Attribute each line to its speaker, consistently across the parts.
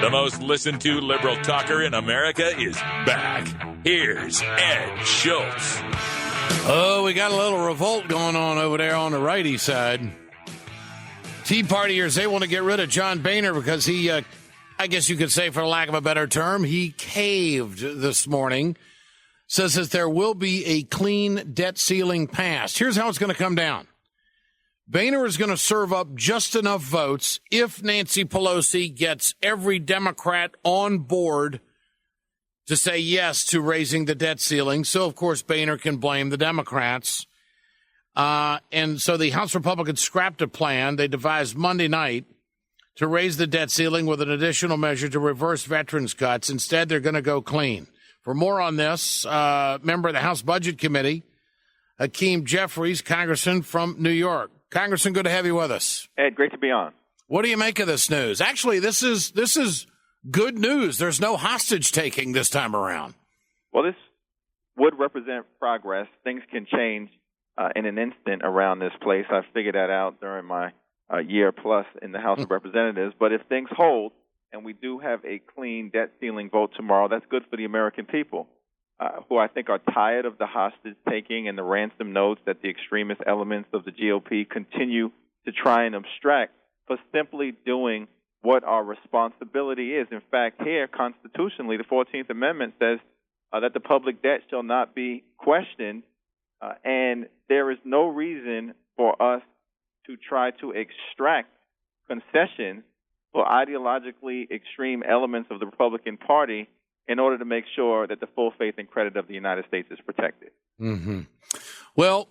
Speaker 1: The most listened to liberal talker in America is back. Here's Ed Schultz.
Speaker 2: Oh, we got a little revolt going on over there on the righty side. Tea Partiers, they want to get rid of John Boehner because he, I guess you could say for lack of a better term, he caved this morning. Says that there will be a clean debt ceiling passed. Here's how it's going to come down. Boehner is going to serve up just enough votes if Nancy Pelosi gets every Democrat on board to say yes to raising the debt ceiling. So, of course, Boehner can blame the Democrats. And so the House Republicans scrapped a plan they devised Monday night to raise the debt ceiling with an additional measure to reverse veterans' cuts. Instead, they're going to go clean. For more on this, member of the House Budget Committee, Hakeem Jeffries, Congressman from New York. Congressman, good to have you with us.
Speaker 3: Ed, great to be on.
Speaker 2: What do you make of this news? Actually, this is good news. There's no hostage taking this time around.
Speaker 3: Well, this would represent progress. Things can change in an instant around this place. I figured that out during my year plus in the House of Representatives. But if things hold and we do have a clean debt ceiling vote tomorrow, that's good for the American people, who I think are tired of the hostage taking and the ransom notes that the extremist elements of the GOP continue to try and abstract for simply doing what our responsibility is. In fact, here, constitutionally, the 14th Amendment says that the public debt shall not be questioned, and there is no reason for us to try to extract concessions for ideologically extreme elements of the Republican Party in order to make sure that the full faith and credit of the United States is protected.
Speaker 2: Mm-hmm. Well,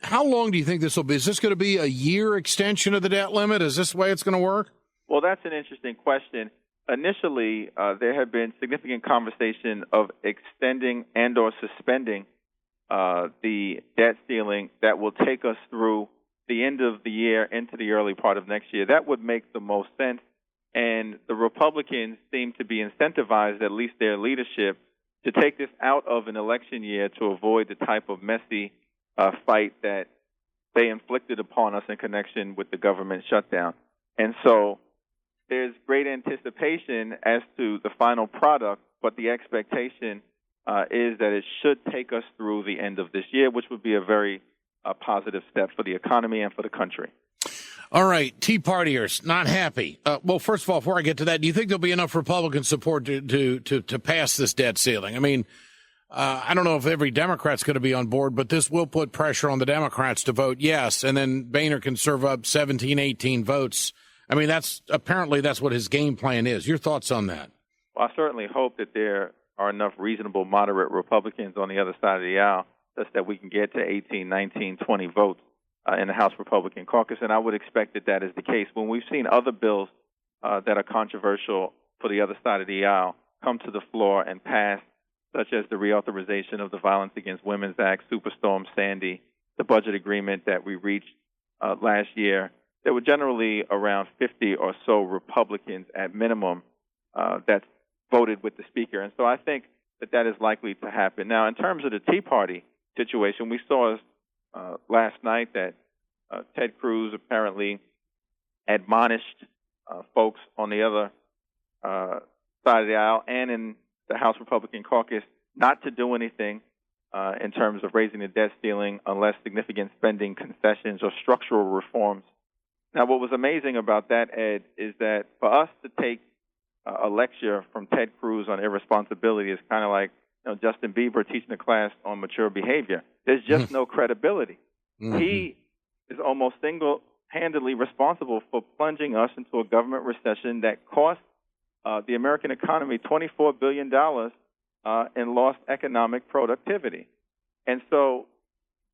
Speaker 2: how long do you think this will be? Is this going to be a year extension of the debt limit? Is this the way it's going to work?
Speaker 3: Well, that's an interesting question. Initially, there had been significant conversation of extending and or suspending the debt ceiling that will take us through the end of the year into the early part of next year. That would make the most sense. And the Republicans seem to be incentivized, at least their leadership, to take this out of an election year to avoid the type of messy fight that they inflicted upon us in connection with the government shutdown. And so there's great anticipation as to the final product, but the expectation is that it should take us through the end of this year, which would be a very positive step for the economy and for the country.
Speaker 2: All right, Tea Partiers not happy. Well, first of all, before I get to that, do you think there'll be enough Republican support to pass this debt ceiling? I mean, I don't know if every Democrat's going to be on board, but this will put pressure on the Democrats to vote yes, and then Boehner can serve up 17, 18 votes. I mean, that's what his game plan is. Your thoughts on that?
Speaker 3: Well, I certainly hope that there are enough reasonable, moderate Republicans on the other side of the aisle such that we can get to 18, 19, 20 votes in the House Republican caucus, and I would expect that that is the case. When we've seen other bills that are controversial for the other side of the aisle come to the floor and pass, such as the reauthorization of the Violence Against Women's Act, Superstorm Sandy, the budget agreement that we reached last year, there were generally around 50 or so Republicans at minimum that voted with the Speaker. And so I think that that is likely to happen. Now, in terms of the Tea Party situation, we saw last night that Ted Cruz apparently admonished folks on the other side of the aisle and in the House Republican caucus not to do anything in terms of raising the debt ceiling unless significant spending concessions or structural reforms. Now, what was amazing about that, Ed, is that for us to take a lecture from Ted Cruz on irresponsibility is kind of like Justin Bieber teaching a class on mature behavior. There's just no credibility. Mm-hmm. He is almost single-handedly responsible for plunging us into a government recession that cost the American economy $24 billion in lost economic productivity. And so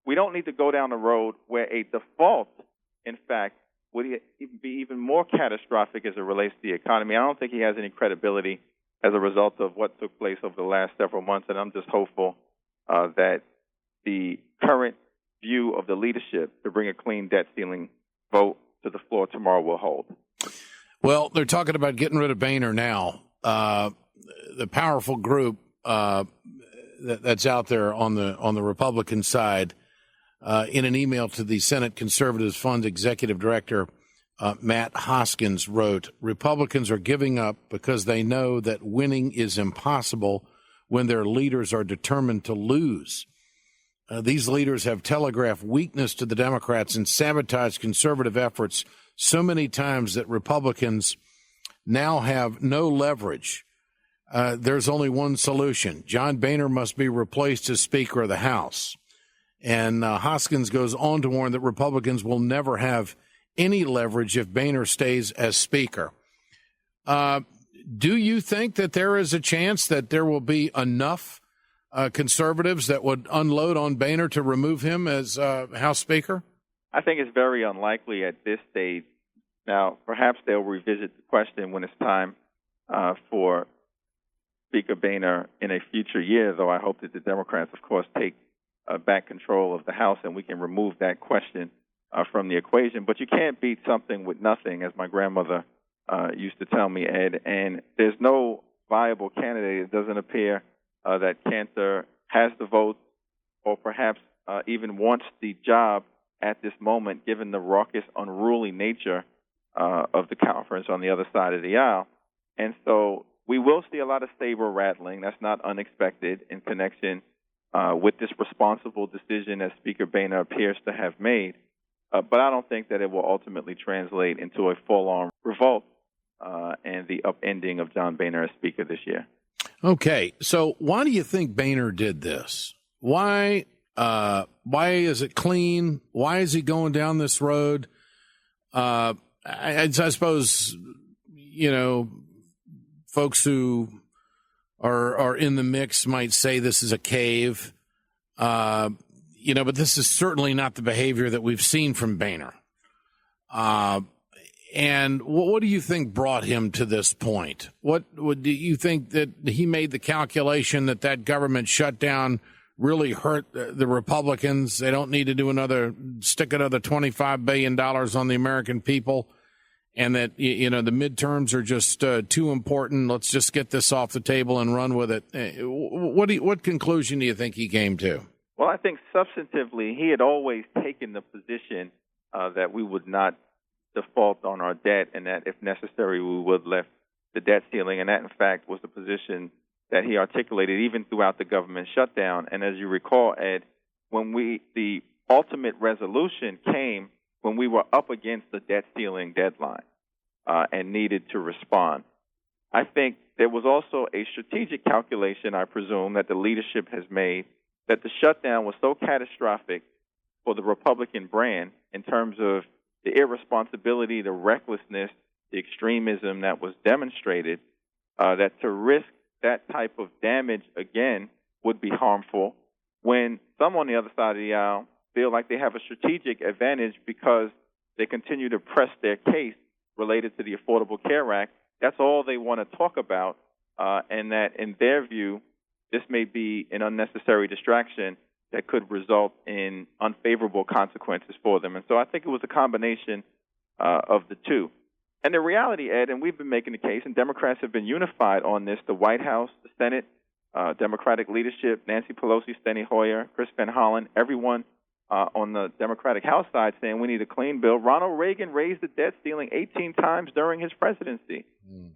Speaker 3: we don't need to go down a road where a default, in fact, would be even more catastrophic as it relates to the economy. I don't think he has any credibility as a result of what took place over the last several months, and I'm just hopeful that the current view of the leadership to bring a clean debt ceiling vote to the floor tomorrow will hold.
Speaker 2: Well, they're talking about getting rid of Boehner now. The powerful group that's out there on the Republican side, in an email to the Senate Conservatives Fund Executive Director, Matt Hoskins, wrote, Republicans are giving up because they know that winning is impossible when their leaders are determined to lose. These leaders have telegraphed weakness to the Democrats and sabotaged conservative efforts so many times that Republicans now have no leverage. There's only one solution. John Boehner must be replaced as Speaker of the House. And Hoskins goes on to warn that Republicans will never have any leverage if Boehner stays as Speaker. Do you think that there is a chance that there will be enough conservatives that would unload on Boehner to remove him as House Speaker?
Speaker 3: I think it's very unlikely at this stage. Now, perhaps they'll revisit the question when it's time for Speaker Boehner in a future year, though I hope that the Democrats, of course, take back control of the House and we can remove that question from the equation. But you can't beat something with nothing, as my grandmother used to tell me, Ed. And there's no viable candidate. It doesn't appear that Cantor has the vote or perhaps even wants the job at this moment, given the raucous, unruly nature of the conference on the other side of the aisle. And so we will see a lot of saber rattling. That's not unexpected in connection with this responsible decision that Speaker Boehner appears to have made. But I don't think that it will ultimately translate into a full-on revolt and the upending of John Boehner as Speaker this year. Okay, so why do you think Boehner did this? Why is it clean? Why is he going down this road? I suppose, folks who are in the mix might say this is a cave, but this is certainly not the behavior that we've seen from Boehner. And what do you think brought him to this point? What do you think that he made the calculation that government shutdown really hurt the Republicans? They don't need to stick another $25 billion on the American people, and that, the midterms are just too important. Let's just get this off the table and run with it. What conclusion do you think he came to? Well, I think substantively he had always taken the position that we would not default on our debt and that if necessary we would lift the debt ceiling. And that, in fact, was the position that he articulated even throughout the government shutdown. And as you recall, Ed, when the ultimate resolution came when we were up against the debt ceiling deadline and needed to respond. I think there was also a strategic calculation, I presume, that the leadership has made that the shutdown was so catastrophic for the Republican brand in terms of the irresponsibility, the recklessness, the extremism that was demonstrated, that to risk that type of damage again would be harmful when some on the other side of the aisle feel like they have a strategic advantage because they continue to press their case related to the Affordable Care Act. That's all they want to talk about, and that in their view, this may be an unnecessary distraction that could result in unfavorable consequences for them. And so I think it was a combination of the two. And the reality, Ed, and we've been making the case, and Democrats have been unified on this, the White House, the Senate, Democratic leadership, Nancy Pelosi, Steny Hoyer, Chris Van Hollen, everyone on the Democratic House side saying we need a clean bill. Ronald Reagan raised the debt ceiling 18 times during his presidency.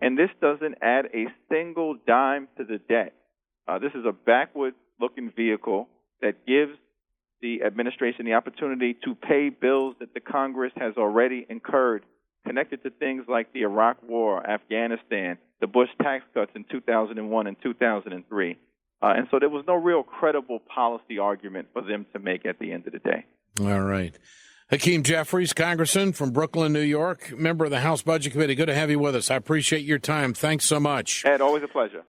Speaker 3: And this doesn't add a single dime to the debt. This is a backward-looking vehicle that gives the administration the opportunity to pay bills that the Congress has already incurred connected to things like the Iraq War, Afghanistan, the Bush tax cuts in 2001 and 2003. And so there was no real credible policy argument for them to make at the end of the day. All right. Hakeem Jeffries, Congressman from Brooklyn, New York, member of the House Budget Committee. Good to have you with us. I appreciate your time. Thanks so much. Ed, always a pleasure.